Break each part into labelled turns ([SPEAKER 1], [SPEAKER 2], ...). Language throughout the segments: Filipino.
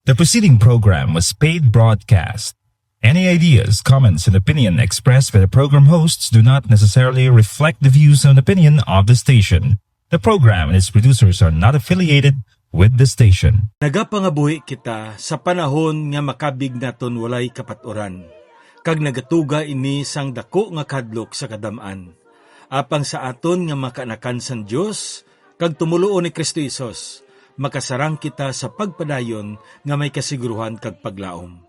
[SPEAKER 1] The preceding program was paid broadcast. Any ideas, comments, and opinion expressed by the program hosts do not necessarily reflect the views and opinion of the station. The program and its producers are not affiliated with the station.
[SPEAKER 2] Nagapangabuhi kita sa panahon nga makabig naton walay kapaturan. Kag nagatuga ini sang dako nga kadlok sa kadamaan. Apang sa aton nga makanakan sang Dios kag tumuluon ni Kristo Hesus, makasarang kita sa pagpadayon nga may kasiguruhan kag paglaom.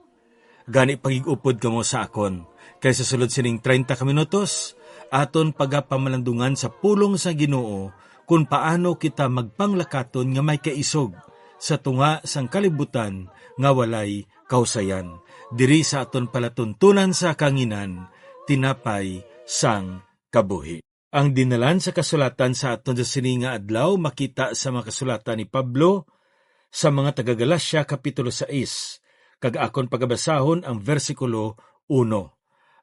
[SPEAKER 2] Gani pagigupod kamo sa akon, kay sa sulod sining 30 ka minutos, aton pagapamalandungan sa pulong sa Ginoo kung paano kita magpanglakaton nga may kaisog sa tunga sang kalibutan nga walay kausayan. Diri sa aton palatuntunan sa kanginan, tinapay sang kabuhi. Ang dinalan sa kasulatan sa aton sa sininga adlaw makita sa mga kasulatan ni Pablo sa mga taga-Galacia kapitulo 6. Kag akon pagabasahon ang versikulo 1.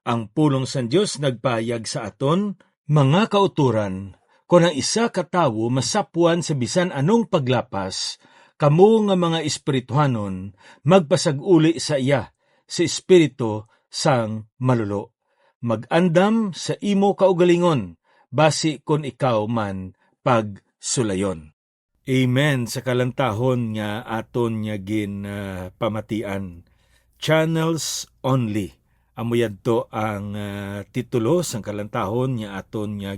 [SPEAKER 2] Ang pulong sa Dios nagpayag sa aton, mga kauturan, kung ang isa ka tawo masapuan sa bisan anong paglapas, kamo nga mga espirituhanon magpasag-uli sa iya, sa espiritu sang malulo. Mag-andam sa imo kaugalingon, basi kung ikaw man pagsulayon. Amen sa kalantahon nga aton nga pamatian. Channels only. Amuyad to ang titulo sang kalantahon nga aton nga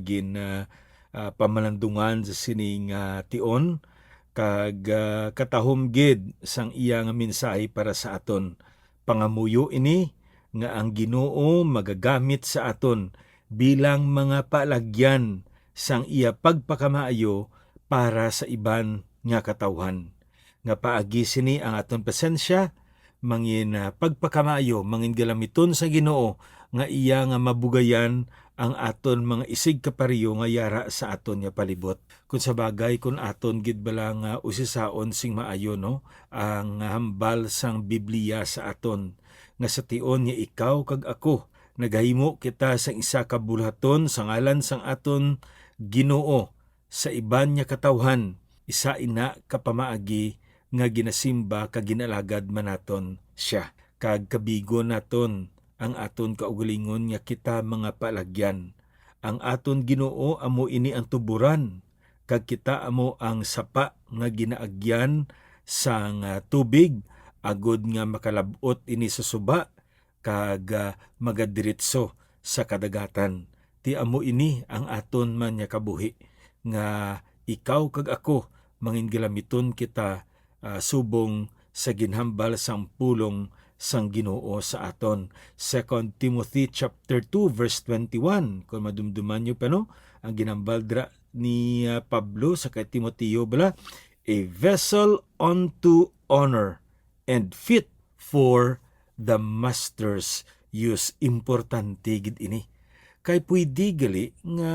[SPEAKER 2] pamalandungan sa sining tion kag katahom gid sang iya nga mensahe para sa aton. Pangamuyo ini nga ang Ginoo magagamit sa aton bilang mga palagyan sang iya pagpakamaayo para sa iban nga katawhan. Nga paagi sini ang aton presensya, mangin pagpakamaayo, mangin galamiton sa Ginoo, nga iya nga mabugayan ang aton mga isig kapariyo nga yara sa aton nga palibot. Kung sa bagay, kung aton gid bala nga usisaon sing maayo, no? Ang hambal sang Biblia sa aton, nga sa tion nga ikaw kag ako, nagahimo kita sa isa ka bulhaton sa ngalan sang aton Ginoo sa iban nga katawhan, isa ina kapamaagi nga ginasimba kag ginalagad manaton siya. Kag kabigo naton ang aton kaugalingon nga kita mga palagyan. Ang aton Ginoo amo ini ang tuburan, kag kita amo ang sapa nga ginaagyan sang tubig agod nga makalabot ini sa suba kag magadiritso sa kadagatan. Ti amo ini ang aton man nga kabuhi, nga ikaw kag ako mangin gilamiton kita subong sa ginhambal sang pulong sang Ginoo sa aton. 2 Timothy chapter 2 verse 21. Kung madumduman nyo pa, no? Ang ginhambal ni Pablo sa kay Timoteo bala, a vessel unto honor and fit for the master's use. Importante gid ini. Kay pwede gali nga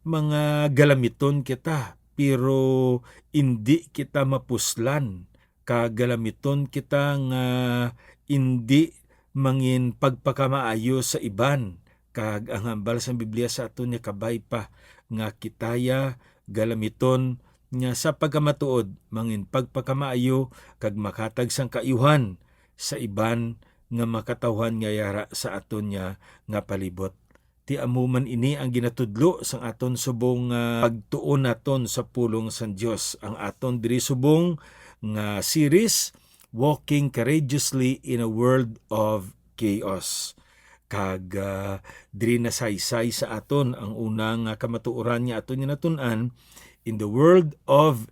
[SPEAKER 2] mga galamiton kita, pero hindi kita mapuslan. Kagalamiton kita nga hindi mangin pagpakamaayo sa iban. Kag ang hambal sa Biblia sa aton nga kabay pa nga kitaya galamiton nga sa pagkamatuod mangin pagpakamaayo kag makatag sang kaayuhan sa iban nga makatawhan nga yara sa aton nga palibot. Ti amuman ini ang ginatudlo sang aton subong pagtuon naton sa pulong sang Dios. Ang aton diri subong nga series, Walking Courageously in a World of Chaos. Kag diri nasaysay sa aton ang unang kamatuoran nga aton natun-an, in the world of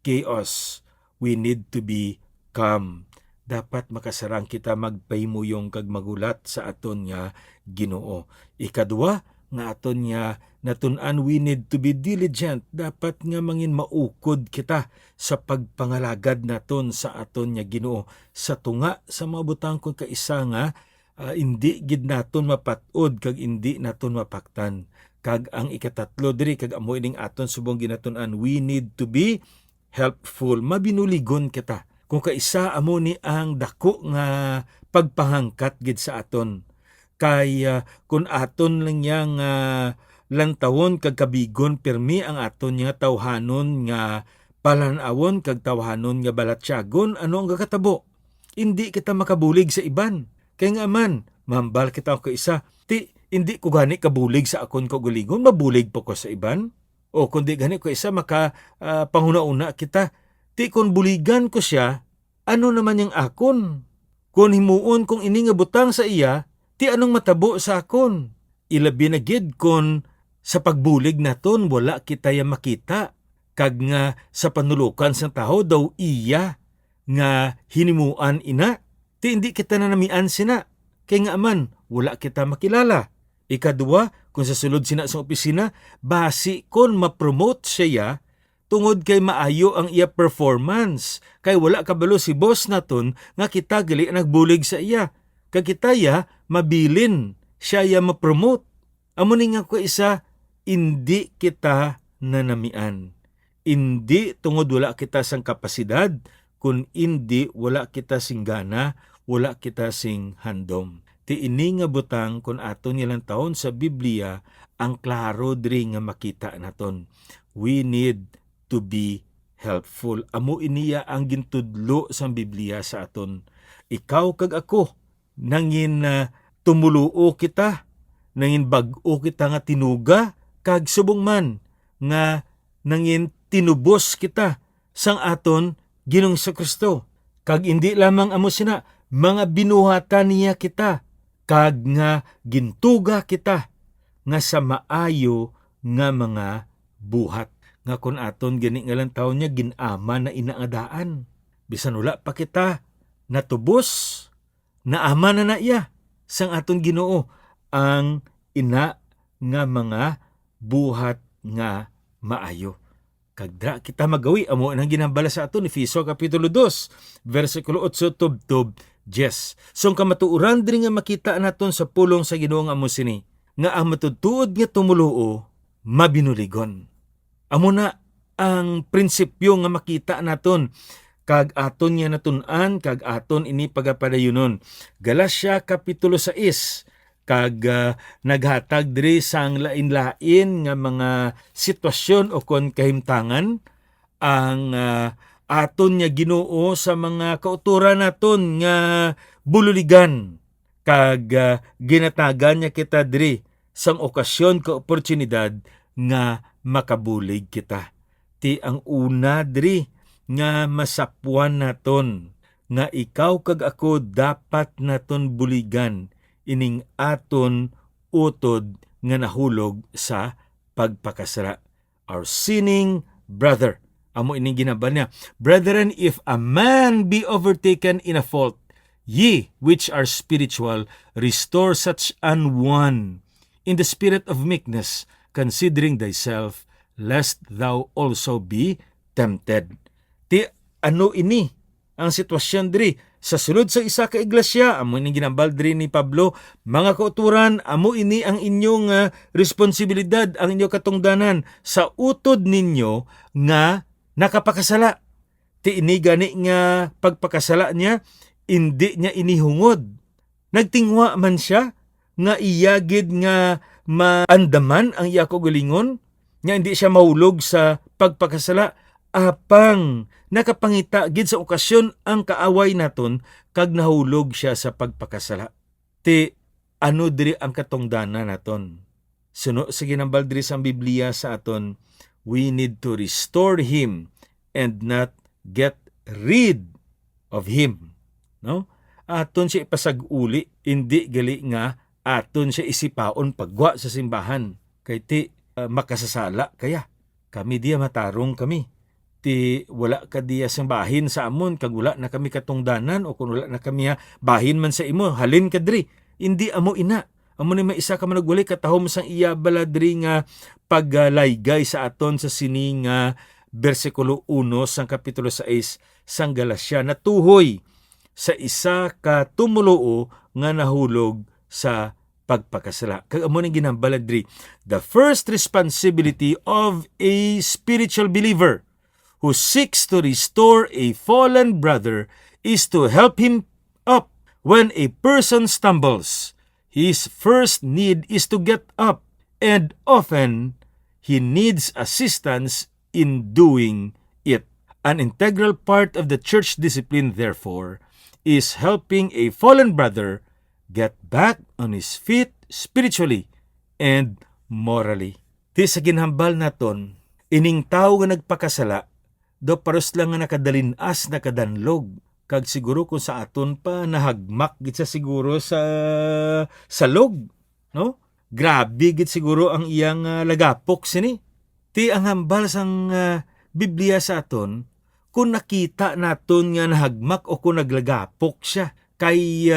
[SPEAKER 2] chaos, we need to be calm. Dapat makasarang kita magpahimuyong kag magulat sa aton nga Ginoo. Ikadua, nga aton nga natun-an, we need to be diligent. Dapat nga mangin maukod kita sa pagpangalagad naton sa aton nga Ginoo. Sa tunga sa mga butang kung kaisa nga, hindi gid naton mapatod kag hindi naton mapaktan. Kag ang ikatatlo diri kag amo ining aton subong ginatun-an, we need to be helpful. Mabinuligon kita. Kung kaisa amo ni ang dako nga pagpahangkat gid sa aton. Kay kung aton lang yang lantawon kag kabigon permi ang aton nga tawhanon nga palanawon kag tawhanon nga balatyagon, ano ang gakatabo? hindi kita makabulig sa iban. Kaya nga man, mahambal kita ko isa, hindi ko gani kabulig sa akon kaugalingon, mabulig po ko sa iban. O kundi gani ko isa, panguna-una kita, kung buligan ko siya, ano naman yung akon? Kung himuon kung ini nga butang sa iya, anong matabo sa akon? Ilabi na gid kung sa pagbulig naton wala kita ya makita. Kag nga sa panulukan sa tao daw iya nga hinimuan ina. Hindi kita na namian sina. Kaya nga man, wala kita makilala. Ikadua, kung sa sulod sina sa opisina, basi kon ma-promote siya tungod kay maayo ang iya performance. Kay wala kabalo si boss naton nga kita gali nagbulig sa iya. Kag kita ya mabilin siya ya ma-promote. Amo ni nga ko isa, hindi kita nanamian. Hindi tungod wala kita sang kapasidad, kun hindi wala kita sing gana, wala kita sing handom. Ini nga butang kun aton nilang taon sa Biblia, ang klaro diri nga makita naton. We need to be helpful. Amo iniya ang gintudlo sa Biblia sa aton. Ikaw kag ako, nangin tumuluo kita, nangin bag-o kita nga tinuga, kag subong man nga nangin tinubos kita sang aton Ginoong Kristo. Kag hindi lamang amo sina, mga binuhatan niya kita, kag nga gintuga kita nga sa maayo nga mga buhat. Nga kun aton gani nga lang taon niya ginama na inaadaan. Bisan wala pa kita natubos, naama na iya sang aton Ginoo ang ina nga mga buhat nga maayo. Kagdra kita magawi amo nang ginambala sa aton Efeso kapitulo 2 versikulo 8 tubtob 10. So kamatuoran diri nga makita naton sa pulong sa Ginoo nga amo sini nga ang matutuod nga tumuluo mabinuligon. Amo na ang prinsipyo nga makita naton kag aton nga natun-an kag aton ini pagapadayunon. Galacia kapitulo 6 kag naghatag diri sang lain-lain nga mga sitwasyon o kon kahimtangan ang aton nga Ginoo sa mga kauturan naton nga bululigan kag ginatagan niya kita diri sang okasyon ka oportunidad nga makabulig kita. Ti ang una diri nga masapuan naton nga ikaw kag ako dapat naton buligan ining aton utod nga nahulog sa pagpakasala. Our sinning brother. Amo ining ginaban niya. Brethren, if a man be overtaken in a fault, ye which are spiritual, restore such an one in the spirit of meekness, considering thyself, lest thou also be tempted. Ti ano ini ang sitwasyon diri sa sulod sa isa ka iglesia, amo ini ginambal diri ni Pablo, mga kauturan, amo ini ang inyong responsibilidad, ang inyong katungdanan sa utod ninyo nga nakapakasala. Ti ini gani nga pagpakasala niya, hindi niya inihungod. Nagtingwa man siya nga iyagid nga maandaman ang iya kaugalingon, nga hindi siya mahulog sa pagpakasala, apang nakapangita gid sa okasyon ang kaaway naton kag nahulog siya sa pagpakasala. Ti ano diri ang katungdanan naton? Suno sa ginambal diri sa Biblia sa aton, we need to restore him and not get rid of him. No? Aton siya ipasag-uli, hindi gali nga aton siya isipaon pagwa sa simbahan. Kay ti makasasala kaya. Kami diya matarong kami. Ti wala ka diya sang bahin sa amon kag wala na kami katungdanan o kung wala na kami bahin man sa imo halin ka diri. Hindi amo ina. Amo ni may isa ka managwali katahom sang iya bala diri nga paglaygay sa aton sa sini nga bersikulo 1 sang kapitulo 6 sang Galacia na tuhoy sa isa ka tumuluo nga nahulog sa pagpakasala. Kag amo ning ginambala diri, the first responsibility of a spiritual believer who seeks to restore a fallen brother is to help him up. When a person stumbles, his first need is to get up, and often he needs assistance in doing it. An integral part of the church discipline, therefore, is helping a fallen brother get back on his feet spiritually and morally. Ti sa ginhambal naton, ining tao nga nagpakasala, do paros lang nga nakadalinas nakadanlog, kag siguro kung sa aton pa nahagmak gid sa siguro sa log, no? Grabe gid siguro ang iyang lagapok sini. Ti ang hambal sang Biblia sa aton, kung nakita naton nga nahagmak o kung naglagapok siya, kay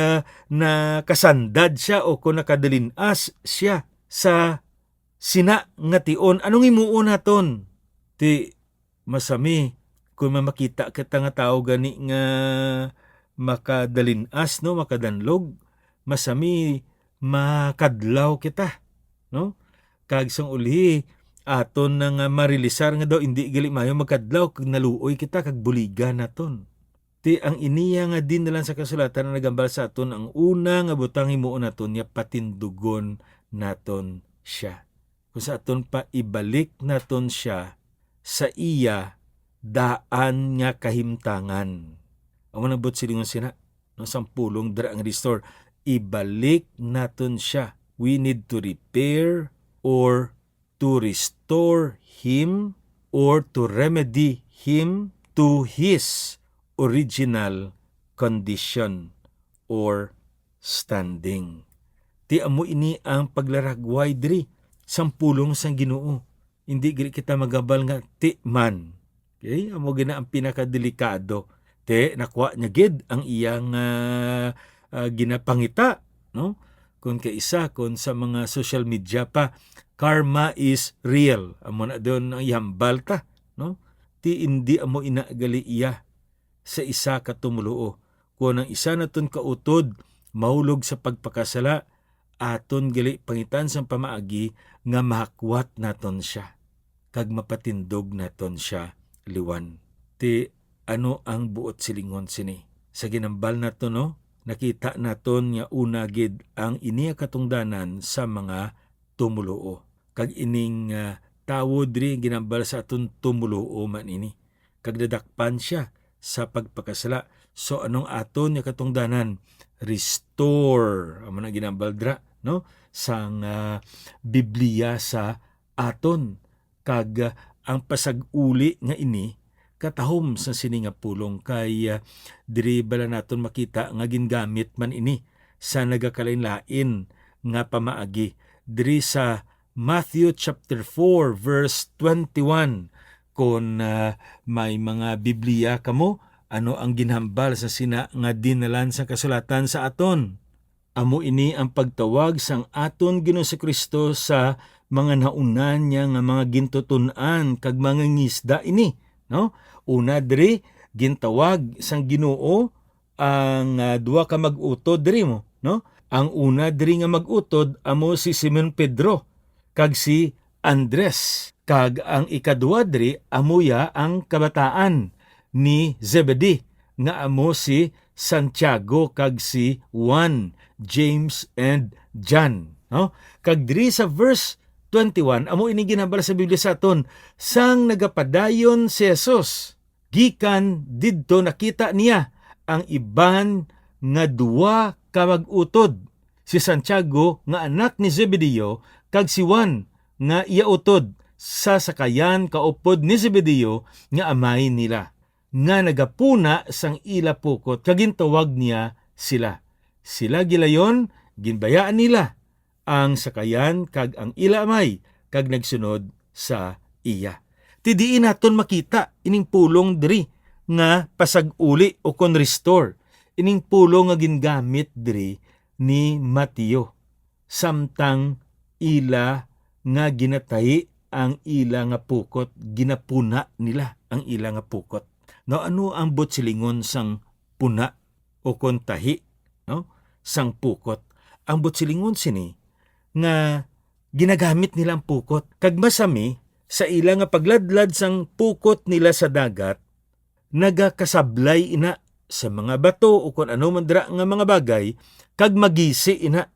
[SPEAKER 2] nakasandad siya o kung nakadalinas siya sa sina nga tion, anong imuon naton? Ti masami kung makita kita nga tao gani nga makadalinas, no, makadanlog, masami makadlaw kita, no? Kag sang uli aton nga marilisar nga daw hindi gali mayo magkadlaw kag naluoy kita kag buligan naton. Ti ang iniya nga din nalang sa kasulatan na nagambal sa aton, ang una nga butang himuon naton ya patindugon naton siya. Kung sa aton pa ibalik naton siya sa iya daan nga kahimtangan. Amo nabot silingon sina no sampulong dra ang restore, ibalik naton siya. We need to repair or to restore him or to remedy him to his original condition or standing. Ti amo ini ang paglaragway diri sampulong sang Ginoo. Hindi gili kita magabal nga ti man. Okay? Amo gina ang pinakadelikado. Te nakuha niya gid ang iyang ginapangita, no? Kung kaisa kon sa mga social media pa, karma is real. Amo na doon ang ihambal ta, no? Ti hindi amo inagali iya sa isa ka tumuluo. Kung ang isa naton kautod mahulog sa pagpakasala, aton gali pangitan sa pamaagi nga mahakwat naton siya kag mapatindog naton siya liwan. Ti ano ang buot silingon sini sa ginambal naton, no? Nakita naton nga una gid ang iniya katungdanan sa mga tumuluo. Kag ining tawo diri ginambal sa aton tumuluo man ini. Kag dadakpan siya sa pagpakasala. So anong aton nga katungdanan? Restore. Amo na ginambal dra, no? Sang Biblia sa aton. Kag ang pasag-uli nga ini katahom sa sini nga pulong kay diri bala naton makita nga gingamit man ini sa nagakalain-lain nga pamaagi. Diri sa Matthew chapter 4 verse 21, kung may mga Biblia kamo, ano ang ginhambal sa sina nga dinalan sa kasulatan sa aton? Amo ini ang pagtawag sang aton Ginoo si Kristo sa mga naunan niya nga mga gintutunan kag mga ngisda ini, no? Una diri gintawag sang Ginoo ang duha ka mag-utod diri mo, no? Ang una diri nga mag-utod amo si Simon Pedro kag si Andres, kag ang ikaduha diri amuya ang kabataan ni Zebedee nga amo si Santiago kag si Juan, James and John, no? Kag diri sa verse 21 amo ini ginambal sa Biblia sa aton, sang nagapadayon si Jesus gikan didto nakita niya ang iban nga duwa ka mag-utod, si Santiago nga anak ni Zebedeo kag si Juan nga iya utod sa sakayan kaupod ni Zebedeo nga amay nila, nga nagapuna sang ila pukot kag gintawag niya sila. Sila gilayon, ginbayaan nila ang sakayan kag ang ila amay kag nagsunod sa iya. Ti diin naton makita ining pulong diri nga pasag-uli o kon restore. Ining pulong nga gingamit diri ni Mateo samtang ila nga ginatay ang ila nga pukot, ginapuna nila ang ila nga pukot. No, ano ang botsilingon sang puna o kon tahi, no? Sang pukot. Ang botsilingon sini nga ginagamit nila ang pukot. Kag masami sa ila nga pagladlad sang pukot nila sa dagat, nagakasablay ina sa mga bato o kung ano man dira nga mga bagay, kag magisi ina.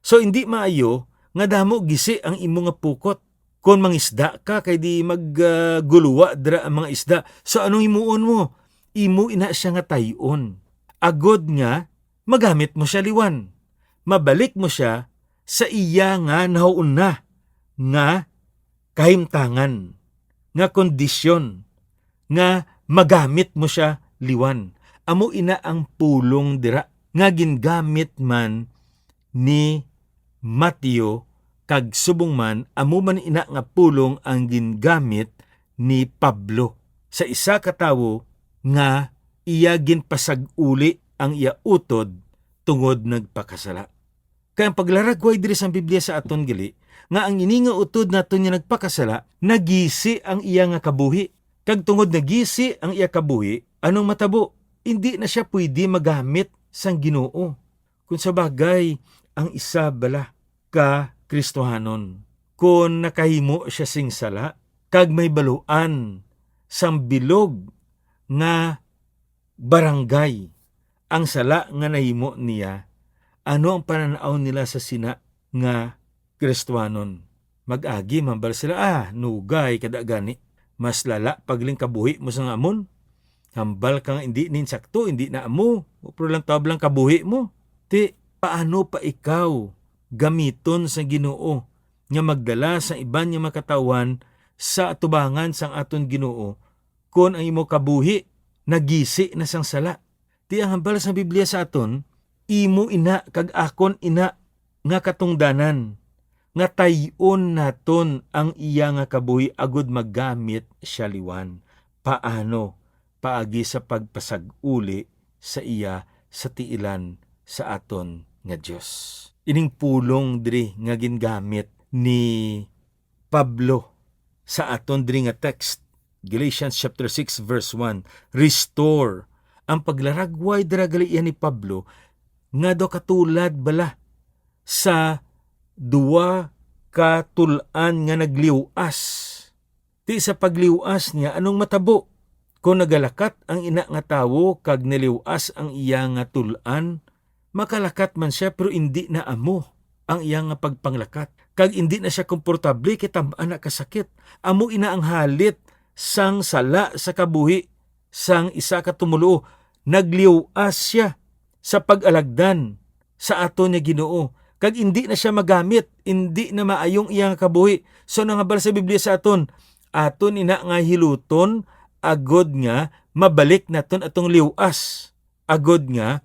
[SPEAKER 2] So hindi maayo nga damo gisi ang imo nga pukot Kung mangisda ka, kay di magguluwa dra ang mga isda. So anong himuon mo? Imo ina siya nga tayon. Agod nga, magamit mo siya liwan. Mabalik mo siya sa iya nga nahuon na, nga kahimtangan, nga kondisyon, nga magamit mo siya liwan. Amo ina ang pulong dira, nga gingamit man ni Mateo, kag subong man, amo man ina nga pulong ang gingamit ni Pablo. Sa isa ka tawo nga iya ginpasag-uli ang iya utod tungod nagpakasala. Kaya ang paglaragway diri sa Biblia sa aton gali, nga ang ini nga utod naton nga nagpakasala, nagisi ang iya nga kabuhi. Kag tungod nagisi ang iya kabuhi, anong matabo? Hindi na siya pwede magamit sang Ginoo. Kung sa bagay, ang isa bala ka Kristohanon, kung nakahimo siya sing sala, kag may baluan sang bilog nga barangay, ang sala nga nahimo niya, ano ang pananaw nila sa sina nga Kristohanon? Mag-agi mambal sila, nugay kada gani. Mas lala pagling kabuhi mo sa amon. Hambal kang hindi ninsakto, hindi na amo. Pero lang tablang kabuhi mo. Paano pa ikaw gamiton sa Ginoo nga magdala sa iban nga makatawan sa atubangan sang aton Ginoo kung ang imo kabuhi nagisi na sang sala? Ang hambal sa Biblia sa aton, imo ina kag akon ina nga katungdanan nga tayon naton ang iya nga kabuhi agud maggamit siya liwan. Paano? Paagi sa pagpasag-uli sa iya sa tiilan sa aton nga Dios. Ining pulong diri nga gingamit ni Pablo sa aton diri nga text, Galatians chapter 6 verse 1, restore. Ang paglaragway dira gali ni Pablo nga do katulad bala sa duwa ka tulan nga nagliwas. Ti sa pagliwas niya, anong matabo? Kung nagalakat ang ina nga tawo kag niliwas ang iya nga tulan, makalakat man siya pero hindi na amo ang iya nga pagpanglakat. Kag hindi na siya komportable kitambaan na kasakit. Amo ina ang halit sang sala sa kabuhi sang isa ka tumulo. Nagliwas siya sa pag-alagdan sa aton nga Ginoo. Kag hindi na siya magamit, hindi na maayong iyang kabuhi. So nangabal sa Biblia sa aton ina nga hiluton, agod nga mabalik naton atong liwas. Agod nga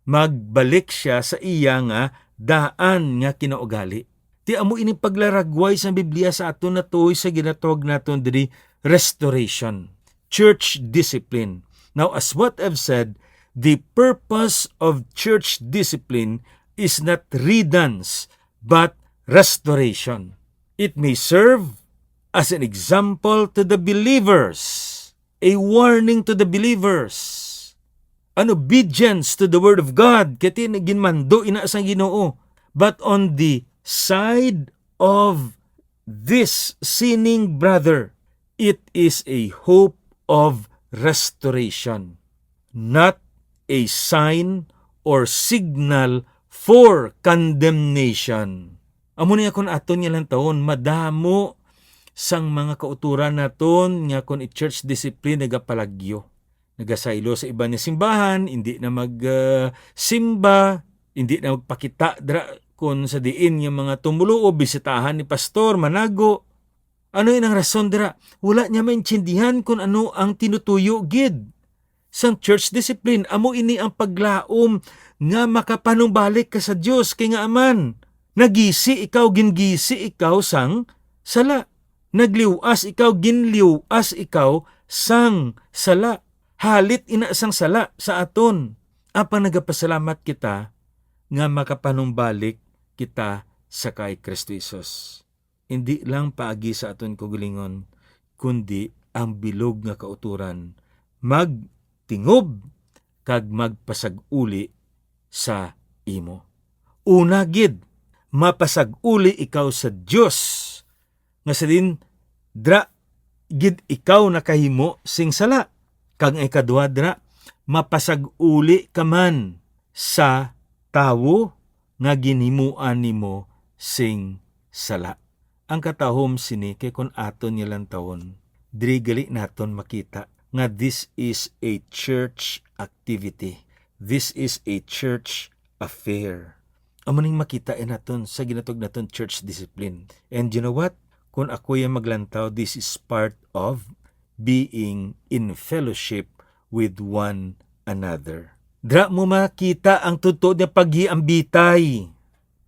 [SPEAKER 2] magbalik siya sa iya nga daan nga kinaugali. Ti amo ini paglaragway sa Biblia sa aton natuoy sa ginatawag naton diri restoration, church discipline. Now, as what I've said, the purpose of church discipline is not riddance, but restoration. It may serve as an example to the believers, a warning to the believers, an obedience to the Word of God, kaya ginmando ina sang Ginoo. But on the side of this sinning brother, it is a hope of restoration, not a sign or signal for condemnation. Amo niya kung aton nga lang taon, madamo sang mga kauturan naton nga kung i-church discipline nagapalagyo. Nagasaylo sa iba niya simbahan, hindi na magsimba, hindi na magpakita dra kung sa diin yung mga tumulo o bisitahan ni pastor, manago. Ano yun ang rason dira? Wala niya maintindihan kung ano ang tinutuyo gid sang church discipline. Amo ini ang paglaom nga makapanumbalik ka sa Dios kay nga aman. Nagisi ikaw, gingisi ikaw sang sala. Nagliwas ikaw, ginliwas ikaw sang sala. Halit ina sang sala sa aton. Apa nagapasalamat kita nga makapanumbalik kita sa kay Kristo Jesus. Hindi lang paagi sa aton kugulingon, kundi ang bilog nga kauturan, magtingob kag magpasag-uli sa imo. Una gid, mapasag-uli ikaw sa Dios. Nga sa din, dra gid ikaw nakahimo sing sala. Kag ikadua dra, mapasag-uli ka man sa tawo nga ginimuan nimo sing sala. Ang katahom sini kay kun aton niya lang taon, diri gali naton makita nga this is a church activity. This is a church affair. Amaning makita naton sa ginatog naton church discipline. And you know what? Kung ako yung maglantaw, this is part of being in fellowship with one another. Dra mo makita ang totoo na pag-iambitay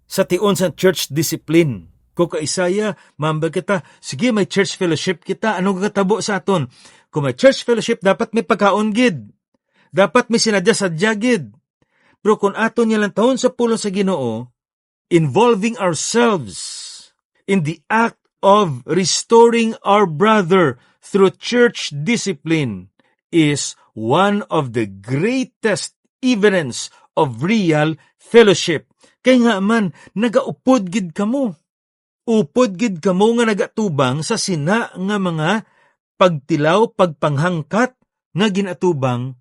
[SPEAKER 2] sa tion sa church discipline. Kung kaisaya, mambal kita, sige may church fellowship kita, anong katabo sa aton? Kung may church fellowship, dapat may pagkaon gid. Dapat may sinadya-sadya gid. Pero kung aton niya lang taon sa pulong sa Ginoo, involving ourselves in the act of restoring our brother through church discipline is one of the greatest evidence of real fellowship. Kaya nga man, nagaupod gid kamo. Upod gid kamo nga nagatubang sa sina nga mga pagtilaw, pagpanghangkat nga ginatubang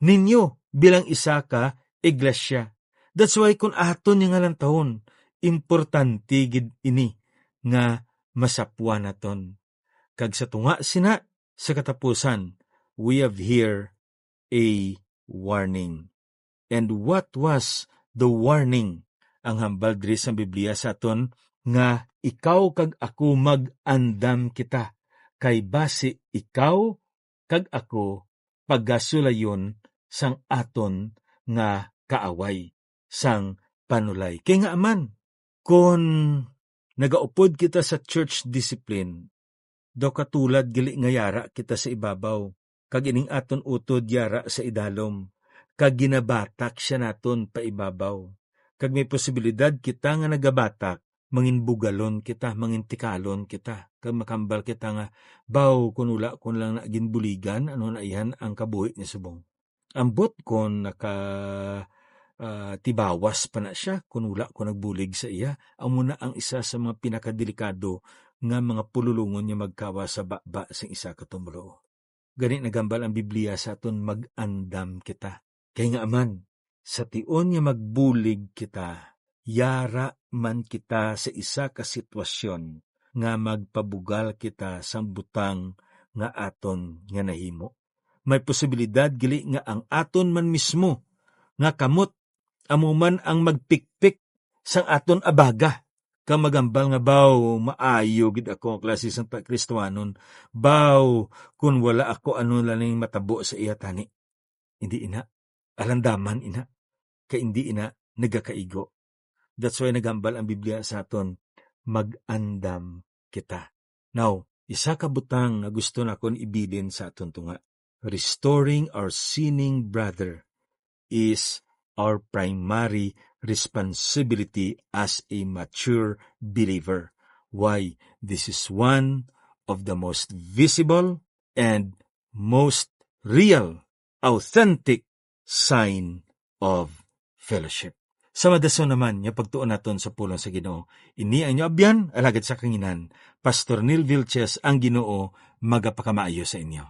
[SPEAKER 2] ninyo bilang isa ka iglesia. That's why kung aton nga lang taon, importante gid ini nga masapwa naton. Kag sa tunga sina sa katapusan, we have here a warning. And what was the warning? Ang hambal diri sa Biblia sa aton nga ikaw kag ako mag-andam kita, kay base ikaw kag ako paggasulayon sang aton nga kaaway, sang panulay. Kay nga aman, kung nagaupod kita sa church discipline, daw katulad gali nga yara kita sa ibabaw, kag ining aton utod yara sa idalom, kag ginabatak siya naton pa ibabaw. Kag may posibilidad kita nga nagabatak, mangin bugalon kita, mangin tikalon kita. Kag makambal kita nga, baw kun wala kun lang na ginbuligan, ano na iyan ang kabuhi ni subong. Ambot kon tibawas pa na siya, kun wala ko nagbulig sa iya, amo na ang isa sa mga pinakadelikado nga mga pululungon niya magkawa sa baba sa isa katumulo. Gani nagambal ang Biblia sa aton mag-andam kita. Kaya nga aman, sa tion niya magbulig kita, yara man kita sa isa ka sitwasyon nga magpabugal kita sang butang nga aton nga nahimo. May posibilidad gali nga ang aton man mismo nga kamot amo man ang magpikpik sang aton abaga. Ka magambal nga baw maayo gid ako ang klase sang Kristohanon, baw kun wala ako ano laning matabo sa iya tani. Hindi ina, alandaman ina, ka hindi ina nagakaigo. That's why nagambal ang Biblia sa aton, mag-andam kita. Now, isa ka butang na gusto na kon ibilin sa aton tunga. Restoring our sinning brother is our primary responsibility as a mature believer. Why? This is one of the most visible and most real, authentic sign of fellowship. Sa madason naman, yung pagtuon naton sa pulong sa Ginoo, ini ang inyo abyan, alagad sa kanginan, Pastor Neil Vilches, ang Ginoo, magapakamaayo sa inyo.